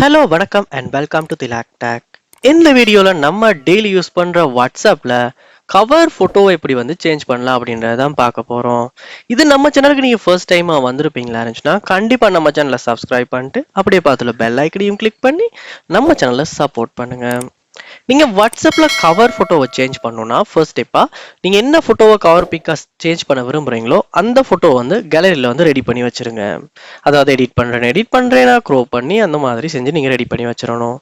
Hello வணக்கம் and welcome to ThilakTech. இந்த வீடியோல நம்ம டெய்லி யூஸ் பண்ற வாட்ஸ்அப்ல கவர் போட்டோ எப்படி சேஞ்ச் பண்ணலாம் அப்படின்றத தான் பார்க்க போறோம். இது நம்ம சேனலுக்கு நீங்க ஃபர்ஸ்ட் டைமா வந்திருப்பீங்களா இருந்துச்சுன்னா கண்டிப்பா நம்ம சேனலை சப்ஸ்கிரைப் பண்ணிட்டு அப்படியே பார்த்துல பெல் ஐக்கனையும் கிளிக் பண்ணி நம்ம சேனலை சப்போர்ட் பண்ணுங்க. நீங்க வாட்ஸ்அப்ல கவர் போட்டோவை சேஞ்ச் பண்ணணும்னா ஃபர்ஸ்ட் ஸ்டெப்பா நீங்க என்ன போட்டோவை கவர் பிக்கா சேஞ்ச் பண்ண விரும்புறீங்களோ அந்த போட்டோ கேலரியில ரெடி பண்ணி வச்சிருங்க. அதாவது எடிட் பண்றேன்னா க்ரோப் பண்ணி அந்த மாதிரி செஞ்சு நீங்க ரெடி பண்ணி வச்சிடணும்.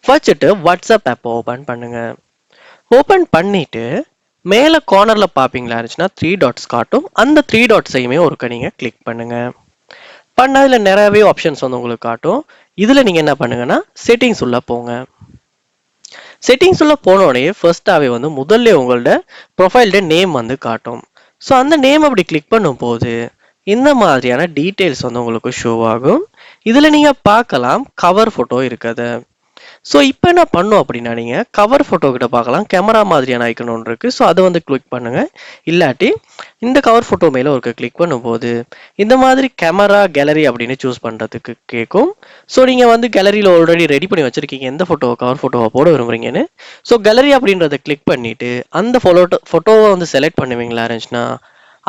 வச்சுட்டு வாட்ஸ்அப் ஆப் ஓபன் பண்ணுங்க. ஓபன் பண்ணிட்டு மேல கார்னர்ல பாப்பீங்களா இருந்துச்சுன்னா த்ரீ டாட்ஸ் காட்டும். அந்த த்ரீ டாட்ஸையுமே ஒருக்க நீங்க கிளிக் பண்ணுங்க. பண்ணதுல நிறையவே ஆப்ஷன்ஸ் உங்களுக்கு காட்டும். இதுல நீங்க என்ன பண்ணுங்கன்னா செட்டிங்ஸ் உள்ள போங்க. செட்டிங்ஸ் உள்ள போனோடனே ஃபர்ஸ்டாவே முதல்ல உங்களோட ப்ரொஃபைல்ட நேம் காட்டும். ஸோ அந்த நேம் அப்படி கிளிக் பண்ணும்போது இந்த மாதிரியான டீட்டெயில்ஸ் உங்களுக்கு ஷோ ஆகும். இதுல நீங்க பார்க்கலாம் கவர் போட்டோ இருக்குது. ஸோ இப்போ என்ன பண்ணும் அப்படின்னா நீங்கள் கவர் ஃபோட்டோ கிட்ட பார்க்கலாம் கேமரா மாதிரியான ஐக்கன் ஒன்று இருக்குது. ஸோ அதை கிளிக் பண்ணுங்கள். இல்லாட்டி இந்த கவர் ஃபோட்டோ மேலே ஒரு கிளிக் பண்ணும்போது இந்த மாதிரி கேமரா கேலரி அப்படின்னு சூஸ் பண்ணுறதுக்கு கேட்கும். ஸோ நீங்கள் கேலரியில் ஆல்ரெடி ரெடி பண்ணி வச்சுருக்கீங்க எந்த ஃபோட்டோவை கவர் ஃபோட்டோவை போட விரும்புகிறீங்கன்னு. ஸோ கேலரி அப்படின்றத கிளிக் பண்ணிவிட்டு அந்த ஃபோட்டோவை செலக்ட் பண்ணுவீங்களா இருந்துச்சுன்னா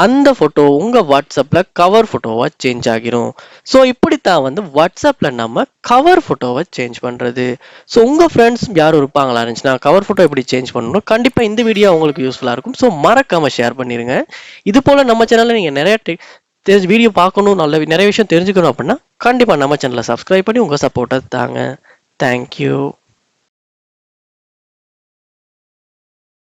அந்த ஃபோட்டோ உங்கள் வாட்ஸ்அப்பில் கவர் ஃபோட்டோவாக சேஞ்ச் ஆகிரும். ஸோ இப்படித்தான் வாட்ஸ்அப்பில் நம்ம கவர் ஃபோட்டோவை சேஞ்ச் பண்ணுறது. ஸோ உங்கள் ஃப்ரெண்ட்ஸ் யாரும் இருப்பாங்களா இருந்துச்சுன்னா கவர் ஃபோட்டோ எப்படி சேஞ்ச் பண்ணணும் கண்டிப்பாக இந்த வீடியோ உங்களுக்கு யூஸ்ஃபுல்லாக இருக்கும். ஸோ மறக்காமல் ஷேர் பண்ணிடுங்க. இது போல் நம்ம சேனலில் நீங்கள் நிறைய வீடியோ பார்க்கணும், நிறைய விஷயம் தெரிஞ்சுக்கணும் அப்படின்னா கண்டிப்பாக நம்ம சேனலை சப்ஸ்கிரைப் பண்ணி உங்கள் சப்போர்ட்டை தாங்க. தேங்க்யூ.